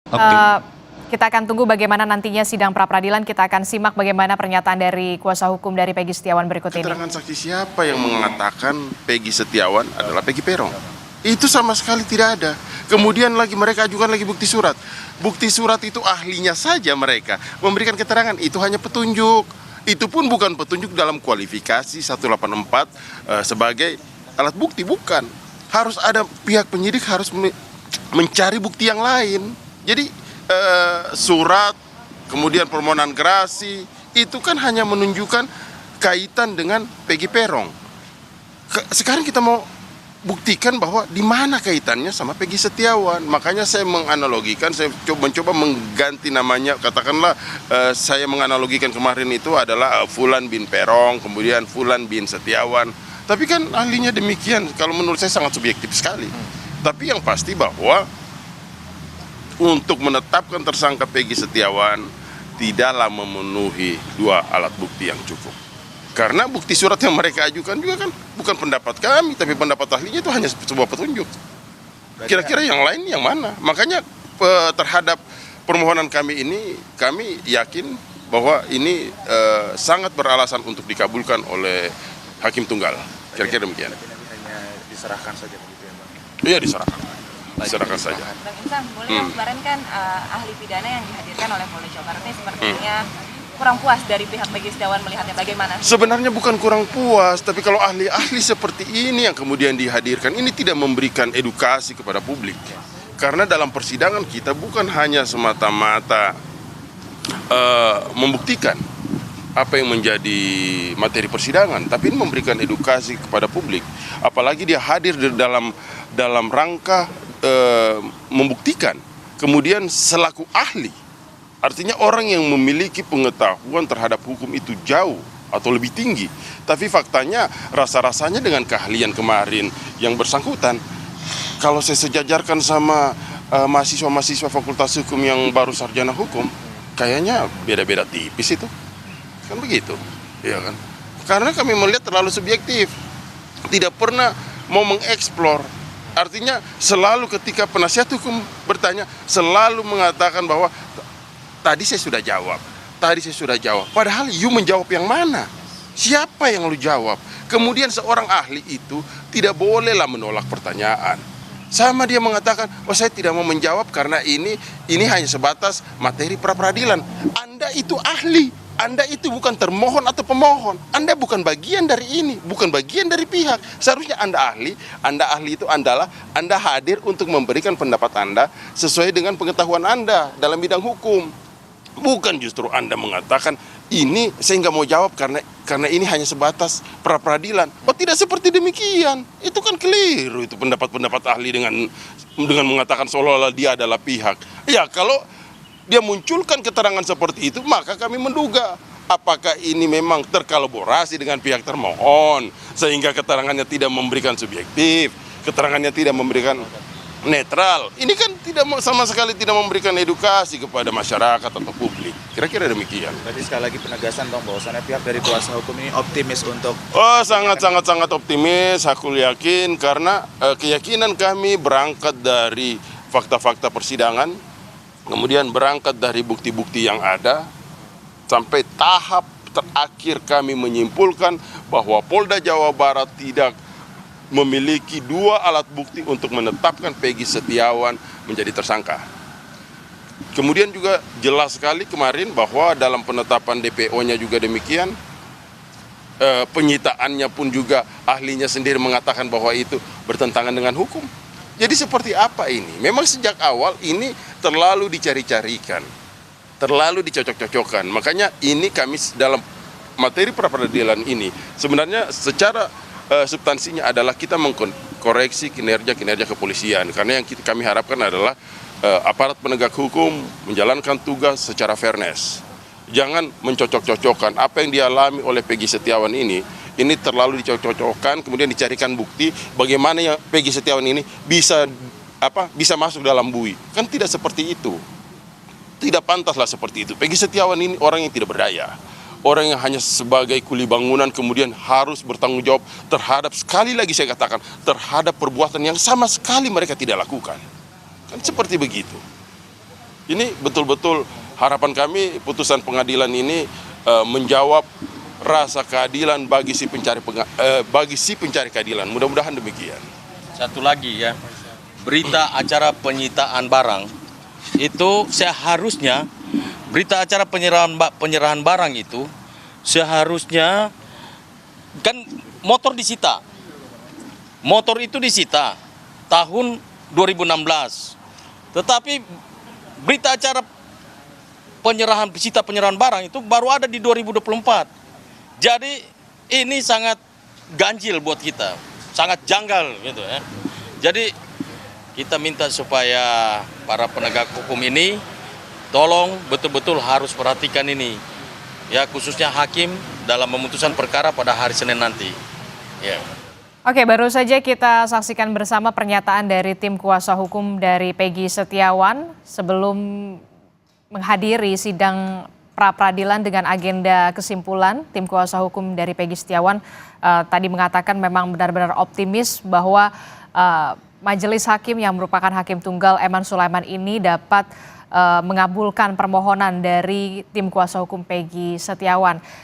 Oke. Kita akan tunggu bagaimana nantinya sidang pra-peradilan. Kita akan simak bagaimana pernyataan dari kuasa hukum dari Peggy Setiawan berikut ini. Keterangan saksi siapa yang mengatakan Peggy Setiawan adalah Peggy Peron? Itu sama sekali tidak ada. Kemudian lagi mereka ajukan lagi bukti surat. Bukti surat itu ahlinya saja mereka memberikan keterangan, itu hanya petunjuk. Itu pun bukan petunjuk dalam kualifikasi 184 sebagai alat bukti, bukan. Harus ada pihak penyidik harus mencari bukti yang lain. Jadi surat, kemudian permohonan gerasi, itu kan hanya menunjukkan kaitan dengan Peggy Peron. Sekarang kita mau buktikan bahwa di mana kaitannya sama Peggy Setiawan. Makanya saya menganalogikan, saya mencoba mengganti namanya. Katakanlah saya menganalogikan kemarin itu adalah Fulan bin Peron, kemudian Fulan bin Setiawan. Tapi kan ahlinya demikian, kalau menurut saya sangat subjektif sekali. Tapi yang pasti bahwa untuk menetapkan tersangka Peggy Setiawan tidaklah memenuhi dua alat bukti yang cukup. Karena bukti surat yang mereka ajukan juga kan bukan pendapat kami, tapi pendapat ahlinya itu hanya sebuah petunjuk. Kira-kira yang lain yang mana? Makanya terhadap permohonan kami ini, kami yakin bahwa ini sangat beralasan untuk dikabulkan oleh Hakim Tunggal. Kira-kira demikian. Hanya diserahkan saja begitu ya, Bang? Iya, diserahkan. Diserahkan saja. Bang Insang, boleh yang kemarin kan ahli pidana yang dihadirkan oleh Polda Jawa Barat ini sepertinya kurang puas dari pihak Peggy Setiawan melihatnya bagaimana? Sebenarnya bukan kurang puas, tapi kalau ahli-ahli seperti ini yang kemudian dihadirkan, ini tidak memberikan edukasi kepada publik. Karena dalam persidangan kita bukan hanya semata-mata membuktikan apa yang menjadi materi persidangan, tapi ini memberikan edukasi kepada publik. Apalagi dia hadir di dalam rangka membuktikan, kemudian selaku ahli, artinya orang yang memiliki pengetahuan terhadap hukum itu jauh atau lebih tinggi. Tapi faktanya rasa-rasanya dengan keahlian kemarin yang bersangkutan, kalau saya sejajarkan sama mahasiswa-mahasiswa fakultas hukum yang baru sarjana hukum, kayaknya beda-beda tipis itu. Kan begitu, ya kan? Karena kami melihat terlalu subjektif, tidak pernah mau mengeksplor. Artinya selalu ketika penasihat hukum bertanya, selalu mengatakan bahwa tadi saya sudah jawab. Padahal you menjawab yang mana? Siapa yang lu jawab? Kemudian seorang ahli itu tidak bolehlah menolak pertanyaan. Sama dia mengatakan, oh saya tidak mau menjawab karena ini hanya sebatas materi pra-peradilan. Anda itu ahli. Anda itu bukan termohon atau pemohon. Anda bukan bagian dari ini, bukan bagian dari pihak. Seharusnya Anda ahli itu adalah Anda hadir untuk memberikan pendapat Anda sesuai dengan pengetahuan Anda dalam bidang hukum. Bukan justru Anda mengatakan, ini saya nggak mau jawab karena ini hanya sebatas pra-peradilan. Oh tidak seperti demikian. Itu kan keliru itu pendapat-pendapat ahli dengan mengatakan seolah-olah dia adalah pihak. Ya kalau dia munculkan keterangan seperti itu, maka kami menduga apakah ini memang terkolaborasi dengan pihak termohon sehingga keterangannya tidak memberikan subjektif, keterangannya tidak memberikan netral. Ini kan sama sekali tidak memberikan edukasi kepada masyarakat atau publik. Kira-kira demikian. Tadi sekali lagi penegasan, Bang, bahwasannya pihak dari kuasa hukum ini optimis untuk... Oh, sangat optimis, aku yakin, karena keyakinan kami berangkat dari fakta-fakta persidangan, kemudian berangkat dari bukti-bukti yang ada, sampai tahap terakhir kami menyimpulkan bahwa Polda Jawa Barat tidak memiliki dua alat bukti untuk menetapkan Peggy Setiawan menjadi tersangka. Kemudian juga jelas sekali kemarin bahwa dalam penetapan DPO-nya juga demikian, penyitaannya pun juga ahlinya sendiri mengatakan bahwa itu bertentangan dengan hukum. Jadi seperti apa ini? Memang sejak awal ini terlalu dicari-carikan, terlalu dicocok-cocokkan. Makanya ini kami dalam materi pra-peradilan ini sebenarnya secara substansinya adalah kita mengkoreksi kinerja kepolisian. Karena yang kami harapkan adalah aparat penegak hukum menjalankan tugas secara fairness. Jangan mencocok-cocokkan apa yang dialami oleh Peggy Setiawan ini terlalu dicocok-cocokkan, kemudian dicarikan bukti bagaimana yang Peggy Setiawan ini bisa masuk dalam bui. Kan tidak seperti itu. Tidak pantaslah seperti itu. Peggy Setiawan ini orang yang tidak berdaya. Orang yang hanya sebagai kuli bangunan kemudian harus bertanggung jawab terhadap, sekali lagi saya katakan, terhadap perbuatan yang sama sekali mereka tidak lakukan. Kan seperti begitu. Ini betul-betul harapan kami putusan pengadilan ini menjawab rasa keadilan bagi si pencari keadilan. Mudah-mudahan demikian. Satu lagi ya, berita acara penyitaan barang itu seharusnya berita acara penyerahan barang itu seharusnya kan motor disita. Motor itu disita tahun 2016. Tetapi berita acara penyerahan barang itu baru ada di 2024. Jadi ini sangat ganjil buat kita, sangat janggal gitu ya. Jadi kita minta supaya para penegak hukum ini tolong betul-betul harus perhatikan ini. Ya, khususnya hakim dalam memutuskan perkara pada hari Senin nanti. Ya. Oke, baru saja kita saksikan bersama pernyataan dari tim kuasa hukum dari Peggy Setiawan sebelum menghadiri sidang pra-peradilan dengan agenda kesimpulan. Tim kuasa hukum dari Peggy Setiawan tadi mengatakan memang benar-benar optimis bahwa majelis hakim yang merupakan hakim tunggal Eman Sulaiman ini dapat mengabulkan permohonan dari tim kuasa hukum Peggy Setiawan.